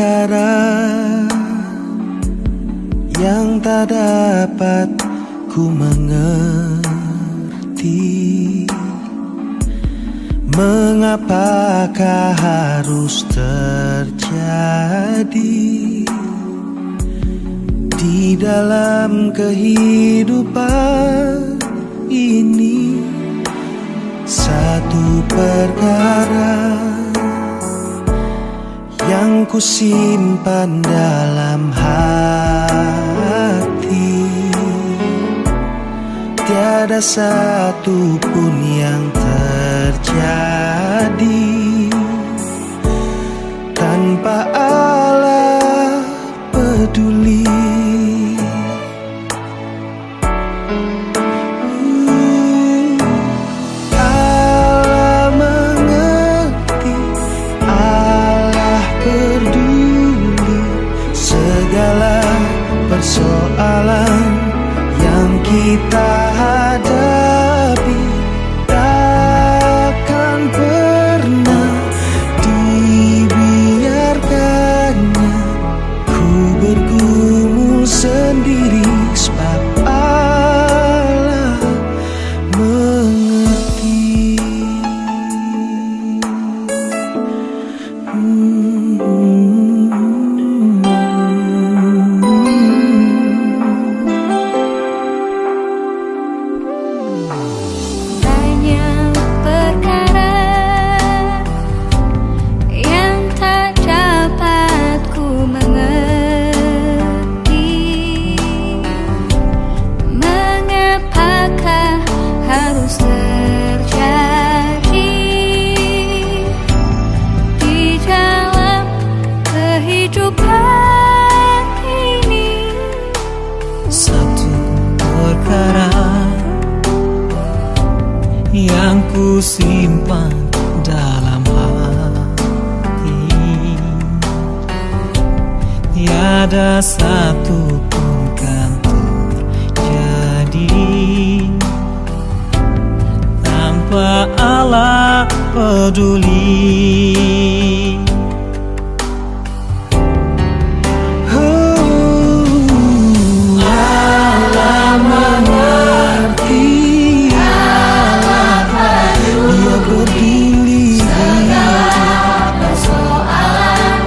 perkara yang tak dapat ku mengerti. Mengapakah harus terjadi di dalam kehidupan ini? Satu perkara yang ku simpan dalam hati, tiada satu pun yang terjadi tanpa Allah peduli. Allah mengerti, Allah peduli segala persoalan yang kita hadapi. Takkan pernah dibiarkannya ku bergumul sendiri, sebab Allah mengerti. Banyak perkara yang tak dapat ku mengerti. Mengapakah harus terjadi di dalam kehidupan ini? Satu perkara yang ku simpan dalam hati, tiada satu pun kan terjadi tanpa Allah peduli. Allah mengerti, Dia peduli Segala persoalan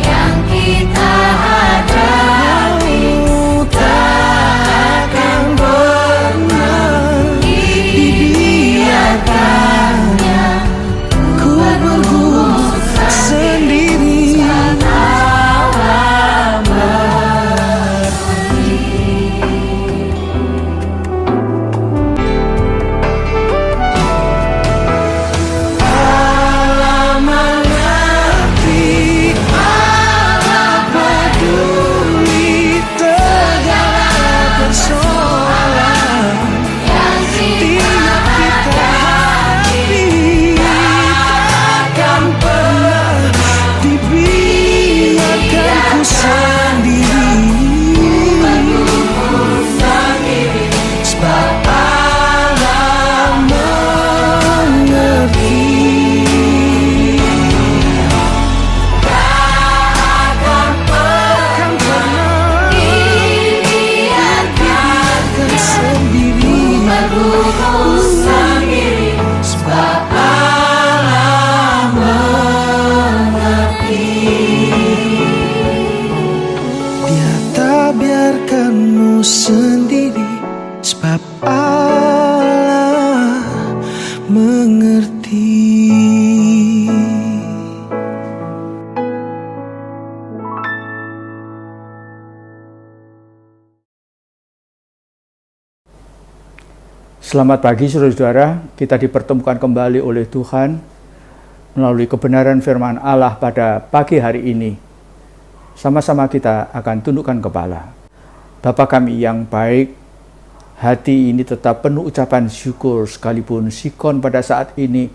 yang kita hadapi, takkan pernah dibiarkannya ku bergumul sendiri. Allah mengerti, Allah peduli segala persoalan yang tiap kita hadapi. Takkan pernah dibiarkan ku sendiri, sebab Allah mengerti. Takkan pernah dibiarkan sendiri, sebab Allah mengerti. Dia tak biarkanmu sendiri, sebab Allah mengerti. Selamat pagi saudara-saudara, kita dipertemukan kembali oleh Tuhan melalui kebenaran firman Allah pada pagi hari ini. Sama-sama kita akan tundukkan kepala. Bapa kami yang baik, hati ini tetap penuh ucapan syukur sekalipun sikon pada saat ini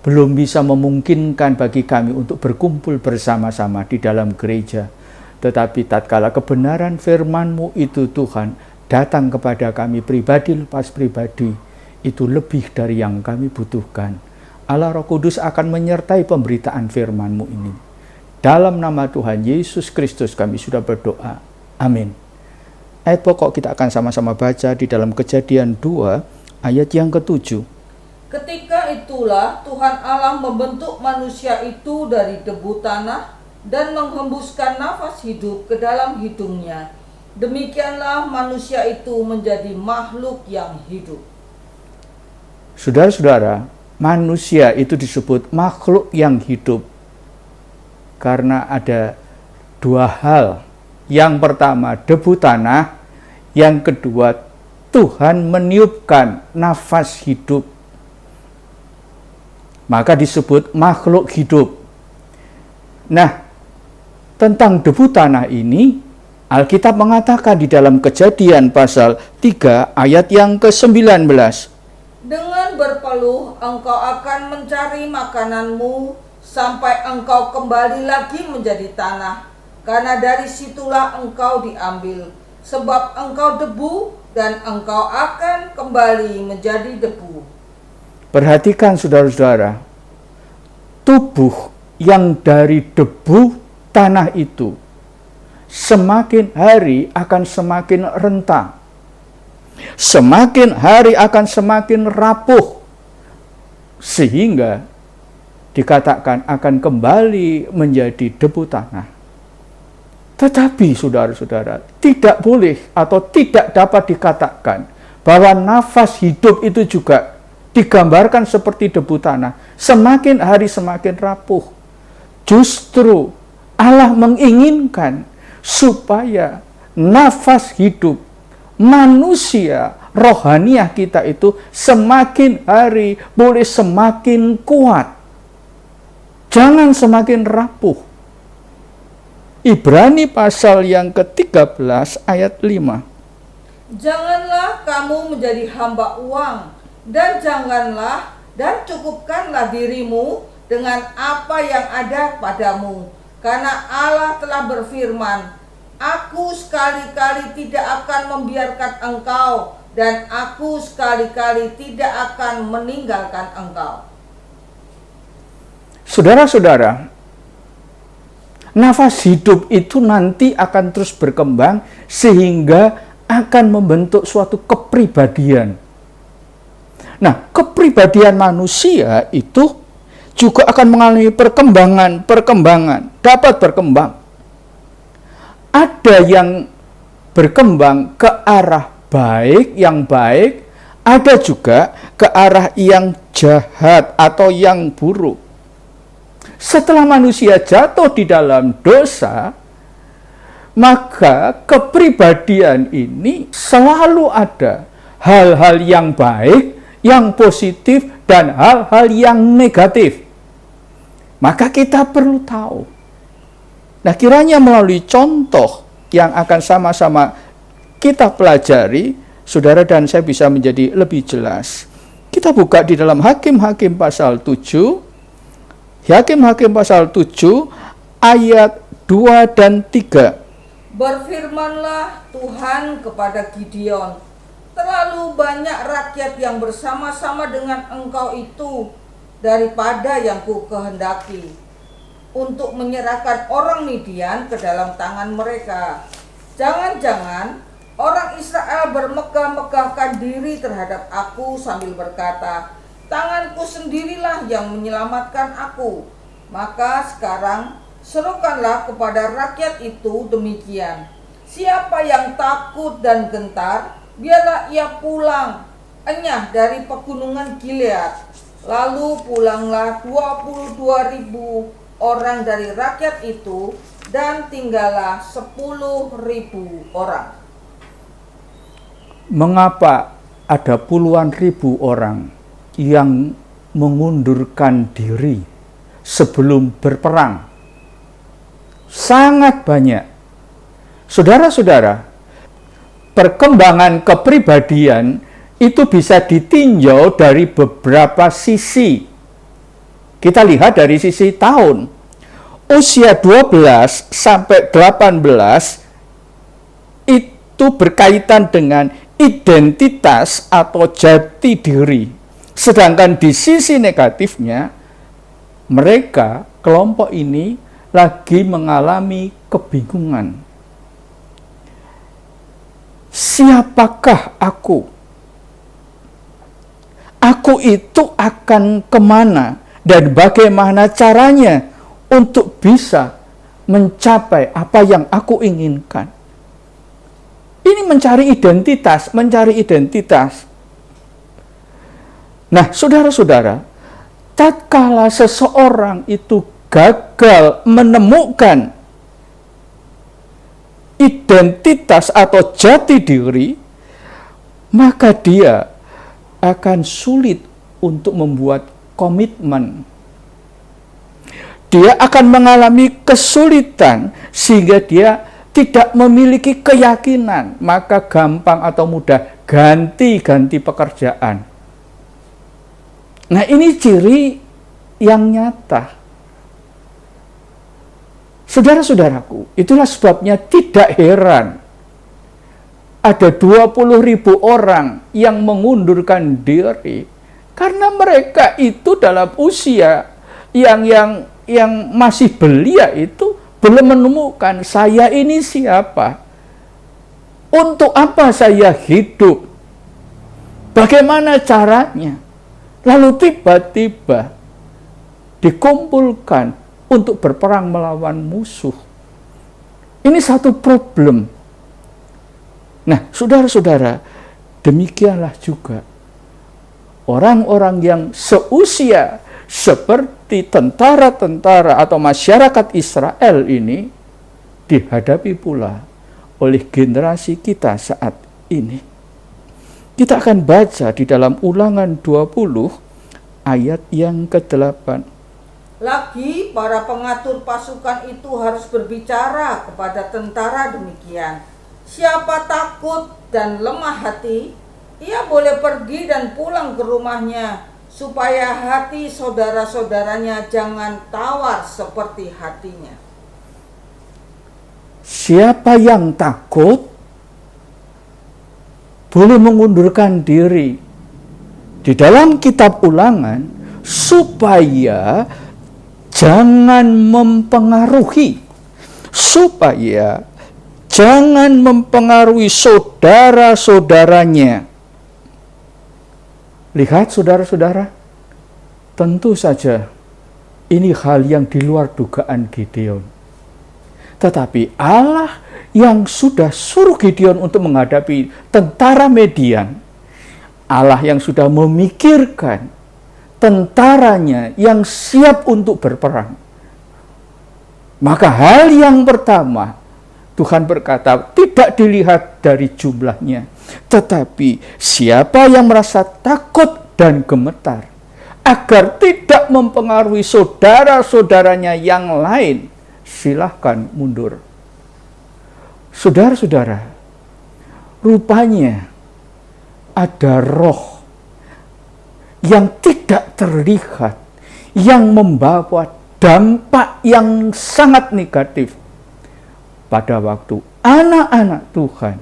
belum bisa memungkinkan bagi kami untuk berkumpul bersama-sama di dalam gereja. Tetapi tatkala kebenaran firman-Mu itu Tuhan datang kepada kami pribadi lepas pribadi, itu lebih dari yang kami butuhkan. Allah Roh Kudus akan menyertai pemberitaan firman-Mu ini. Dalam nama Tuhan Yesus Kristus kami sudah berdoa. Amin. Ayat pokok kita akan sama-sama baca di dalam Kejadian 2 ayat yang ke-7. Ketika itulah Tuhan Allah membentuk manusia itu dari debu tanah dan menghembuskan nafas hidup ke dalam hidungnya. Demikianlah manusia itu menjadi makhluk yang hidup. Saudara-saudara, manusia itu disebut makhluk yang hidup karena ada dua hal. Yang pertama, debu tanah. Yang kedua, Tuhan meniupkan nafas hidup. Maka disebut makhluk hidup. Nah, tentang debu tanah ini, Alkitab mengatakan di dalam Kejadian pasal 3 ayat yang ke-19. Dengan berpeluh engkau akan mencari makananmu sampai engkau kembali lagi menjadi tanah, karena dari situlah engkau diambil, sebab engkau debu dan engkau akan kembali menjadi debu. Perhatikan saudara-saudara, tubuh yang dari debu tanah itu semakin hari akan semakin rentang. Semakin hari akan semakin rapuh, sehingga dikatakan akan kembali menjadi debu tanah. Tetapi saudara-saudara, tidak boleh atau tidak dapat dikatakan bahwa nafas hidup itu juga digambarkan seperti debu tanah. Semakin hari semakin rapuh. Justru Allah menginginkan supaya nafas hidup manusia, rohaniah kita itu semakin hari boleh semakin kuat. Jangan semakin rapuh. Ibrani pasal yang ke-13 ayat 5. Janganlah kamu menjadi hamba uang, dan janganlah dan cukupkanlah dirimu dengan apa yang ada padamu. Karena Allah telah berfirman, Aku sekali-kali tidak akan membiarkan engkau, dan aku sekali-kali tidak akan meninggalkan engkau. Saudara-saudara, nafas hidup itu nanti akan terus berkembang sehingga akan membentuk suatu kepribadian. Nah, kepribadian manusia itu juga akan mengalami perkembangan, dapat berkembang. Ada yang berkembang ke arah yang baik, ada juga ke arah yang jahat atau yang buruk. Setelah manusia jatuh di dalam dosa, maka kepribadian ini selalu ada hal-hal yang baik, yang positif, dan hal-hal yang negatif. Maka kita perlu tahu. Nah, kiranya melalui contoh yang akan sama-sama kita pelajari, saudara dan saya bisa menjadi lebih jelas. Kita buka di dalam Hakim-Hakim pasal 7. Hakim-Hakim pasal 7 ayat 2 dan 3. Berfirmanlah Tuhan kepada Gideon, terlalu banyak rakyat yang bersama-sama dengan engkau itu daripada yang ku kehendaki untuk menyerahkan orang Midian ke dalam tangan mereka. Jangan-jangan orang Israel bermegah-megahkan diri terhadap aku sambil berkata, tanganku sendirilah yang menyelamatkan aku. Maka sekarang serukanlah kepada rakyat itu demikian. Siapa yang takut dan gentar, biarlah ia pulang enyah dari pegunungan Gilead. Lalu pulanglah 22.000 orang dari rakyat itu, dan tinggallah 10.000 orang. Mengapa ada puluhan ribu orang yang mengundurkan diri sebelum berperang? Sangat banyak. Saudara-saudara, perkembangan kepribadian itu bisa ditinjau dari beberapa sisi. Kita lihat dari sisi tahun. Usia 12 sampai 18 itu berkaitan dengan identitas atau jati diri. Sedangkan di sisi negatifnya, mereka, kelompok ini lagi mengalami kebingungan. Siapakah aku? Aku itu akan kemana dan bagaimana caranya untuk bisa mencapai apa yang aku inginkan? Ini mencari identitas. Nah, saudara-saudara, tatkala seseorang itu gagal menemukan identitas atau jati diri, maka dia akan sulit untuk membuat komitmen. Dia akan mengalami kesulitan sehingga dia tidak memiliki keyakinan, maka gampang atau mudah ganti-ganti pekerjaan. Nah, ini ciri yang nyata. Saudara-saudaraku, itulah sebabnya tidak heran ada 20.000 orang yang mengundurkan diri karena mereka itu dalam usia yang masih belia itu belum menemukan saya ini siapa, untuk apa saya hidup, bagaimana caranya. Lalu tiba-tiba dikumpulkan untuk berperang melawan musuh. Ini satu problem. Nah, saudara-saudara, demikianlah juga orang-orang yang seusia seperti tentara-tentara atau masyarakat Israel ini dihadapi pula oleh generasi kita saat ini. Kita akan baca di dalam Ulangan 20 ayat yang ke-8. Lagi para pengatur pasukan itu harus berbicara kepada tentara demikian. Siapa takut dan lemah hati, ia boleh pergi dan pulang ke rumahnya, supaya hati saudara-saudaranya jangan tawar seperti hatinya. Siapa yang takut boleh mengundurkan diri. Di dalam kitab Ulangan, supaya jangan mempengaruhi saudara-saudaranya. Lihat saudara-saudara, tentu saja ini hal yang di luar dugaan Gideon. Tetapi Allah yang sudah suruh Gideon untuk menghadapi tentara Median, Allah yang sudah memikirkan tentaranya yang siap untuk berperang. Maka hal yang pertama, Tuhan berkata, tidak dilihat dari jumlahnya, tetapi siapa yang merasa takut dan gemetar, agar tidak mempengaruhi saudara-saudaranya yang lain, silahkan mundur. Saudara-saudara, rupanya ada roh yang tidak terlihat, yang membawa dampak yang sangat negatif pada waktu anak-anak Tuhan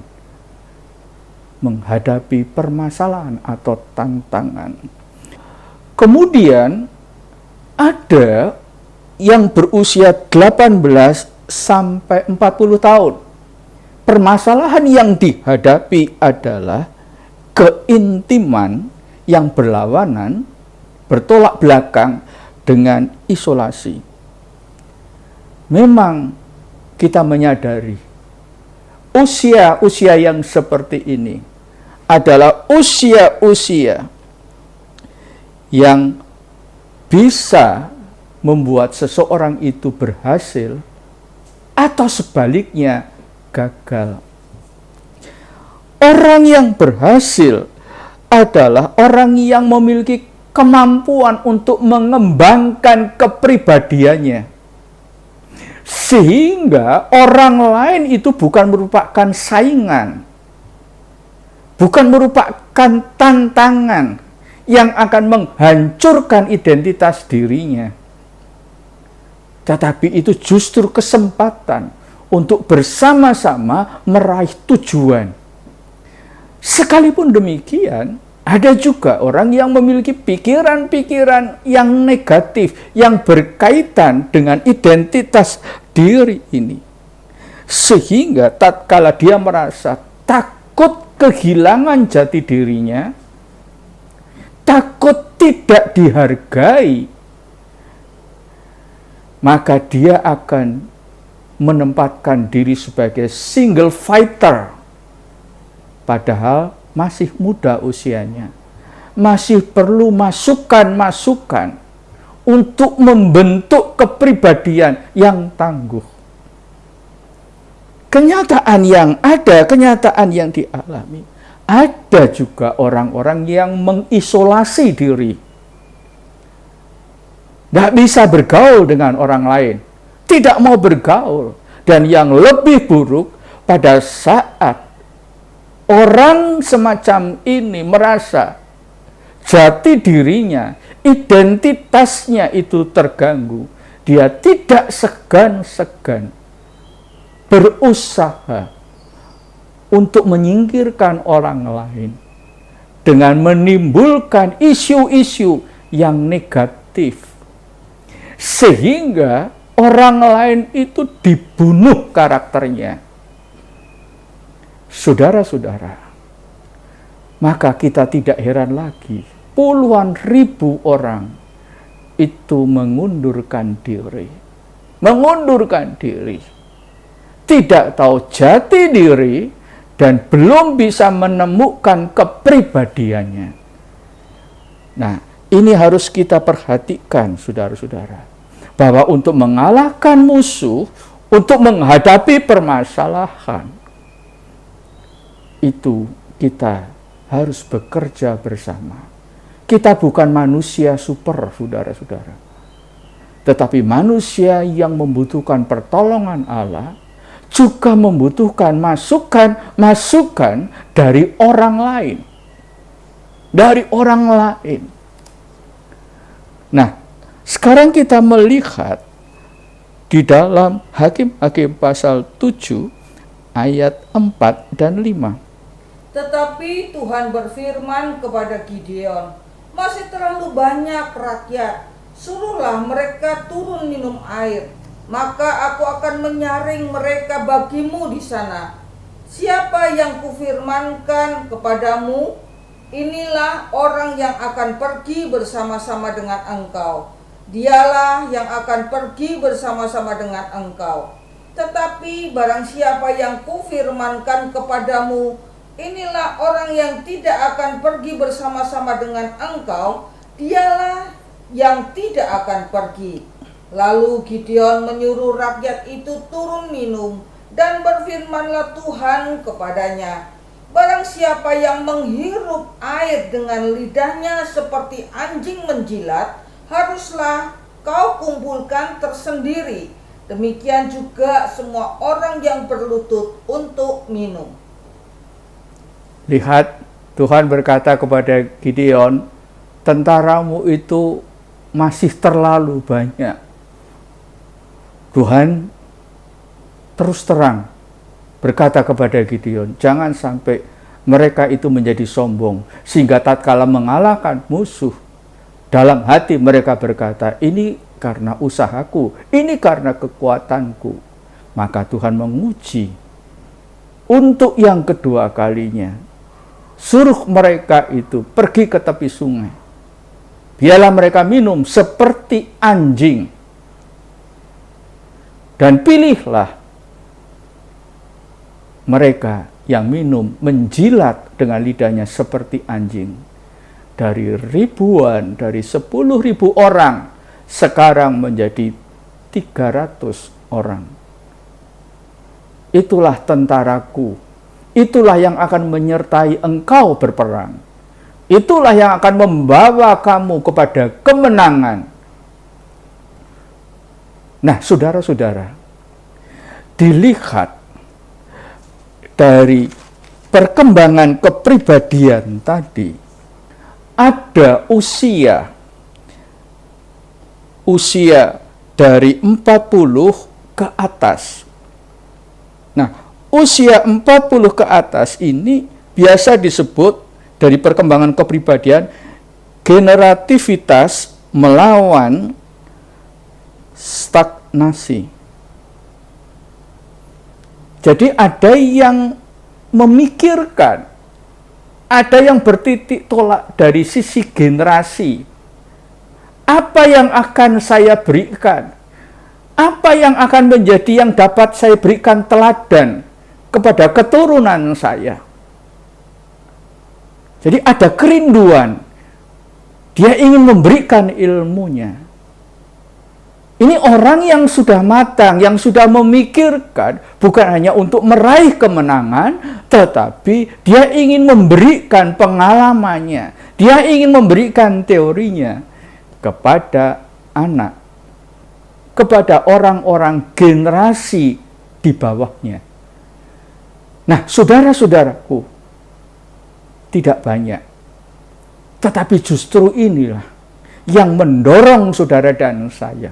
menghadapi permasalahan atau tantangan. Kemudian ada yang berusia 18 sampai 40 tahun. Permasalahan yang dihadapi adalah keintiman yang berlawanan, bertolak belakang dengan isolasi. Memang kita menyadari usia-usia yang seperti ini adalah usia-usia yang bisa membuat seseorang itu berhasil atau sebaliknya gagal. Orang yang berhasil adalah orang yang memiliki kemampuan untuk mengembangkan kepribadiannya, sehingga orang lain itu bukan merupakan saingan, bukan merupakan tantangan yang akan menghancurkan identitas dirinya, tetapi itu justru kesempatan untuk bersama-sama meraih tujuan. Sekalipun demikian, Ada juga orang yang memiliki pikiran-pikiran yang negatif, yang berkaitan dengan identitas diri ini. Sehingga tatkala dia merasa takut kehilangan jati dirinya, takut tidak dihargai, maka dia akan menempatkan diri sebagai single fighter. Padahal masih muda usianya, masih perlu masukan-masukan untuk membentuk kepribadian yang tangguh. Kenyataan yang ada, kenyataan yang dialami, ada juga orang-orang yang mengisolasi diri, tidak bisa bergaul dengan orang lain, tidak mau bergaul. Dan yang lebih buruk, pada saat orang semacam ini merasa jati dirinya, identitasnya itu terganggu, dia tidak segan-segan berusaha untuk menyingkirkan orang lain dengan menimbulkan isu-isu yang negatif, sehingga orang lain itu dibunuh karakternya. Saudara-saudara, maka kita tidak heran lagi puluhan ribu orang itu mengundurkan diri, tidak tahu jati diri dan belum bisa menemukan kepribadiannya. Nah, ini harus kita perhatikan, saudara-saudara, bahwa untuk mengalahkan musuh, untuk menghadapi permasalahan, itu kita harus bekerja bersama. Kita bukan manusia super, saudara-saudara, tetapi manusia yang membutuhkan pertolongan Allah, juga membutuhkan masukan dari orang lain. Nah, sekarang kita melihat di dalam Hakim-Hakim pasal 7 ayat 4 dan 5. Tetapi Tuhan berfirman kepada Gideon, masih terlalu banyak rakyat, suruhlah mereka turun minum air, maka aku akan menyaring mereka bagimu di sana. Siapa yang kufirmankan kepadamu, inilah orang yang akan pergi bersama-sama dengan engkau. Dialah yang akan pergi bersama-sama dengan engkau. Tetapi barang siapa yang kufirmankan kepadamu, inilah orang yang tidak akan pergi bersama-sama dengan engkau, dialah yang tidak akan pergi. Lalu Gideon menyuruh rakyat itu turun minum, dan berfirmanlah Tuhan kepadanya, barang siapa yang menghirup air dengan lidahnya seperti anjing menjilat, haruslah kau kumpulkan tersendiri. Demikian juga semua orang yang berlutut untuk minum. Lihat, Tuhan berkata kepada Gideon, tentaramu itu masih terlalu banyak. Tuhan terus terang berkata kepada Gideon, jangan sampai mereka itu menjadi sombong, sehingga tatkala mengalahkan musuh, dalam hati mereka berkata, ini karena usahaku, ini karena kekuatanku. Maka Tuhan menguji untuk yang kedua kalinya, suruh mereka itu pergi ke tepi sungai, biarlah mereka minum seperti anjing, dan pilihlah mereka yang minum menjilat dengan lidahnya seperti anjing. Dari ribuan, dari 10.000 orang, sekarang menjadi 300 orang. Itulah tentaraku, itulah yang akan menyertai engkau berperang, itulah yang akan membawa kamu kepada kemenangan. Nah, saudara-saudara, dilihat dari perkembangan kepribadian tadi, ada usia dari 40 ke atas. Nah, usia 40 ke atas ini biasa disebut dari perkembangan kepribadian, generativitas melawan stagnasi. Jadi ada yang memikirkan, ada yang bertitik tolak dari sisi generasi. Apa yang akan saya berikan? Apa yang akan menjadi yang dapat saya berikan teladan kepada keturunan saya? Jadi ada kerinduan. Dia ingin memberikan ilmunya. Ini orang yang sudah matang, yang sudah memikirkan, bukan hanya untuk meraih kemenangan, tetapi dia ingin memberikan pengalamannya. Dia ingin memberikan teorinya kepada anak, kepada orang-orang generasi di bawahnya. Nah, saudara-saudaraku, tidak banyak. Tetapi justru inilah yang mendorong saudara dan saya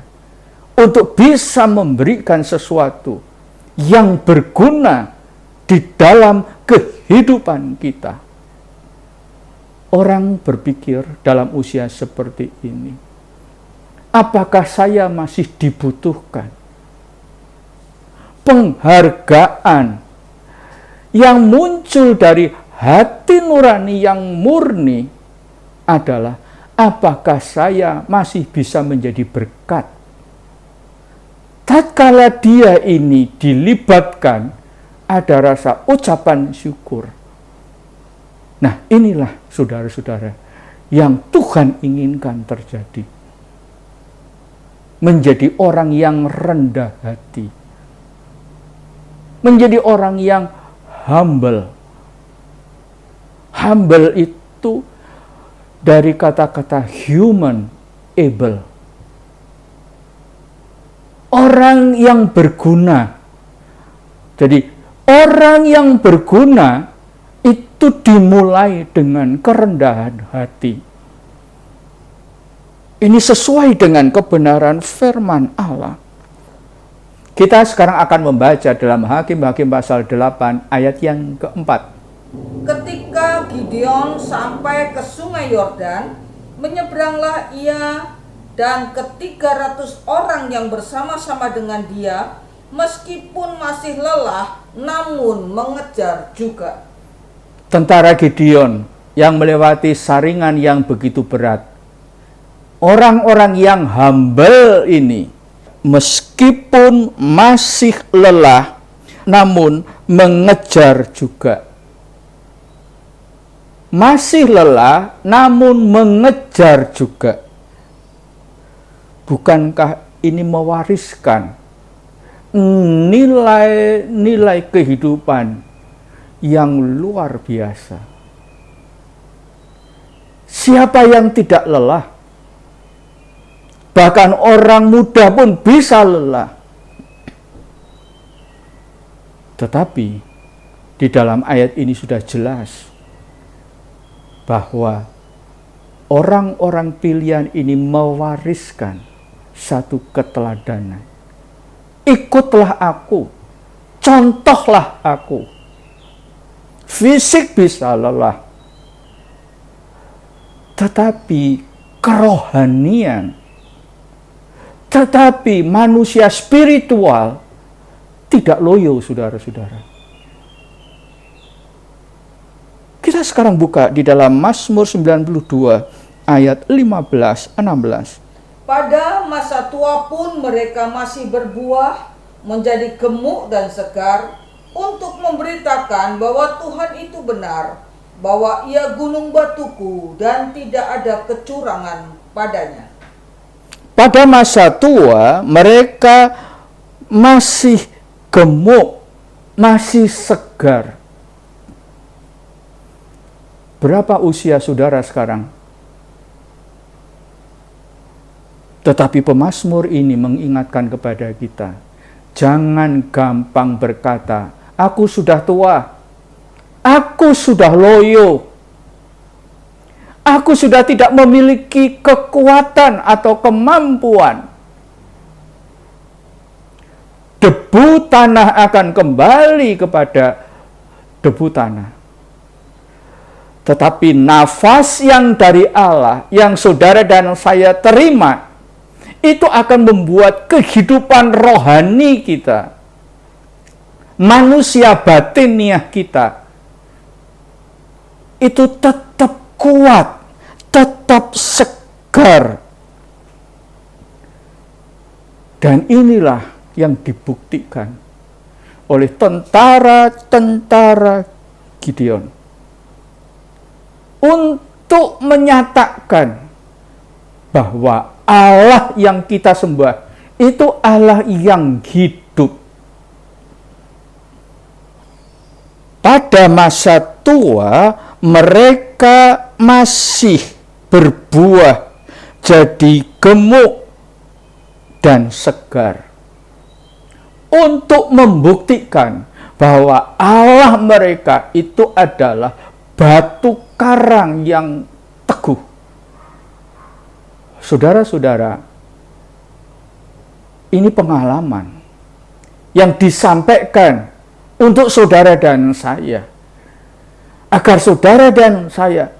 untuk bisa memberikan sesuatu yang berguna di dalam kehidupan kita. Orang berpikir dalam usia seperti ini, apakah saya masih dibutuhkan? Penghargaan yang muncul dari hati nurani yang murni adalah, apakah saya masih bisa menjadi berkat? Tatkala dia ini dilibatkan, ada rasa ucapan syukur. Nah, inilah saudara-saudara yang Tuhan inginkan terjadi. Menjadi orang yang rendah hati. Menjadi orang yang humble. Humble itu dari kata-kata human able. Orang yang berguna. Jadi orang yang berguna itu dimulai dengan kerendahan hati. Ini sesuai dengan kebenaran firman Allah. Kita sekarang akan membaca dalam Hakim-Hakim pasal 8 ayat yang keempat. Ketika Gideon sampai ke sungai Yordan, menyeberanglah ia dan ke-300 orang yang bersama-sama dengan dia, meskipun masih lelah, namun mengejar juga. Tentara Gideon yang melewati saringan yang begitu berat. Orang-orang yang humble ini, meskipun masih lelah, namun mengejar juga. Masih lelah, namun mengejar juga. Bukankah ini mewariskan nilai-nilai kehidupan yang luar biasa? Siapa yang tidak lelah? Bahkan orang muda pun bisa lelah. Tetapi di dalam ayat ini sudah jelas bahwa orang-orang pilihan ini mewariskan satu keteladanan. Ikutlah aku, contohlah aku. Fisik bisa lelah, tetapi kerohanian, tetapi manusia spiritual tidak loyo, saudara-saudara. Kita sekarang buka di dalam Mazmur 92 ayat 15-16. Pada masa tua pun mereka masih berbuah, menjadi gemuk dan segar, untuk memberitakan bahwa Tuhan itu benar, bahwa ia gunung batuku dan tidak ada kecurangan padanya. Pada masa tua mereka masih gemuk, masih segar. Berapa usia saudara sekarang? Tetapi pemazmur ini mengingatkan kepada kita, jangan gampang berkata, aku sudah tua, aku sudah loyo, aku sudah tidak memiliki kekuatan atau kemampuan. Debu tanah akan kembali kepada debu tanah. Tetapi nafas yang dari Allah, yang saudara dan saya terima, itu akan membuat kehidupan rohani kita, manusia batiniah kita, itu tetap kuat, tetap segar. Dan inilah yang dibuktikan oleh tentara-tentara Gideon untuk menyatakan bahwa Allah yang kita sembah itu Allah yang hidup. Pada masa tua mereka masih berbuah jadi gemuk dan segar, untuk membuktikan bahwa Allah mereka itu adalah batu karang yang teguh. Saudara-saudara, ini pengalaman yang disampaikan untuk saudara dan saya, agar saudara dan saya,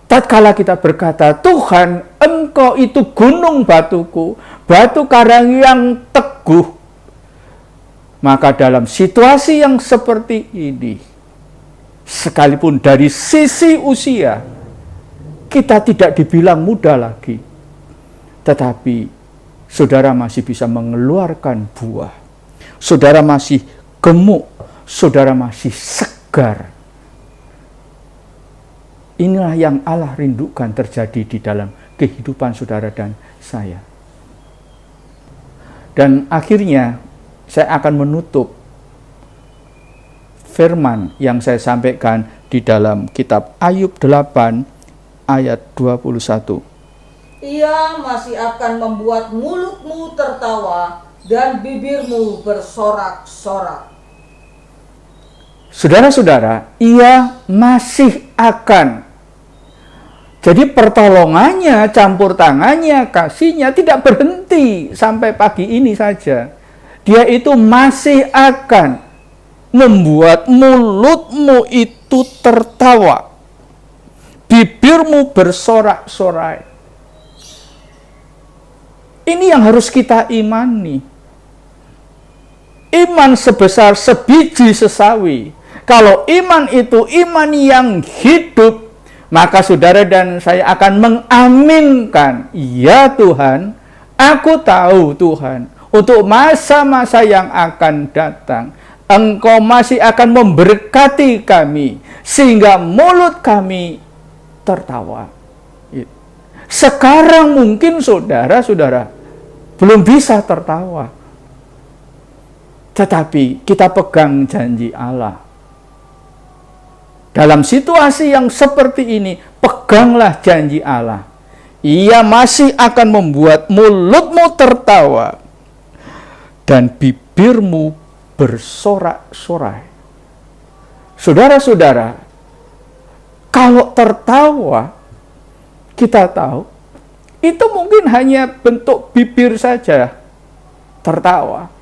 tatkala kita berkata, Tuhan, Engkau itu gunung batuku, batu karang yang teguh, maka dalam situasi yang seperti ini, sekalipun dari sisi usia kita tidak dibilang muda lagi, tetapi saudara masih bisa mengeluarkan buah, saudara masih gemuk, saudara masih segar. Inilah yang Allah rindukan terjadi di dalam kehidupan saudara dan saya. Dan akhirnya saya akan menutup firman yang saya sampaikan di dalam kitab Ayub 8 ayat 21. Ia masih akan membuat mulutmu tertawa dan bibirmu bersorak-sorak. Saudara-saudara, ia masih akan. Jadi pertolongannya, campur tangannya, kasihnya tidak berhenti sampai pagi ini saja. Dia itu masih akan membuat mulutmu itu tertawa, bibirmu bersorak-sorai. Ini yang harus kita imani. Iman sebesar sebiji sesawi. Kalau iman itu iman yang hidup, maka saudara dan saya akan mengaminkan, ya Tuhan, aku tahu Tuhan, untuk masa-masa yang akan datang, Engkau masih akan memberkati kami, sehingga mulut kami tertawa. Sekarang mungkin saudara-saudara belum bisa tertawa, tetapi kita pegang janji Allah. Dalam situasi yang seperti ini, peganglah janji Allah. Ia masih akan membuat mulutmu tertawa dan bibirmu bersorak-sorai. Saudara-saudara, kalau tertawa, kita tahu, itu mungkin hanya bentuk bibir saja tertawa.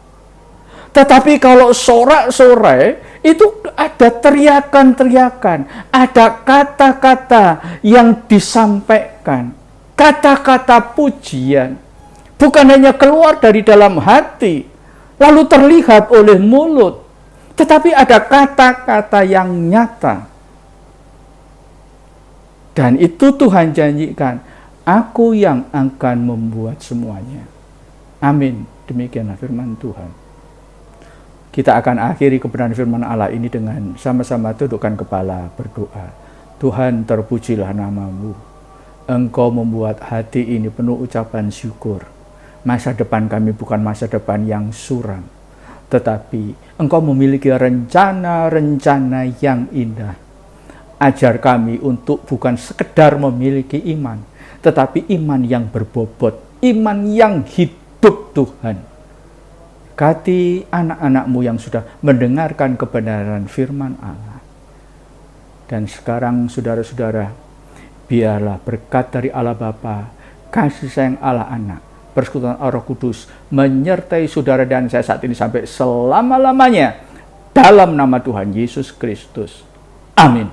Tetapi kalau sorak-sorai, itu ada teriakan-teriakan, ada kata-kata yang disampaikan, kata-kata pujian, bukan hanya keluar dari dalam hati, lalu terlihat oleh mulut, tetapi ada kata-kata yang nyata. Dan itu Tuhan janjikan, aku yang akan membuat semuanya. Amin. Demikianlah firman Tuhan. Kita akan akhiri kebenaran firman Allah ini dengan sama-sama tundukkan kepala berdoa. Tuhan, terpujilah nama-Mu. Engkau membuat hati ini penuh ucapan syukur. Masa depan kami bukan masa depan yang suram, tetapi Engkau memiliki rencana-rencana yang indah. Ajar kami untuk bukan sekedar memiliki iman, tetapi iman yang berbobot, iman yang hidup Tuhan. Berkati anak-anak-Mu yang sudah mendengarkan kebenaran firman Allah. Dan sekarang saudara-saudara, biarlah berkat dari Allah Bapa, kasih sayang Allah Anak, persekutuan Roh Kudus menyertai saudara dan saya saat ini sampai selama-lamanya. Dalam nama Tuhan Yesus Kristus. Amin.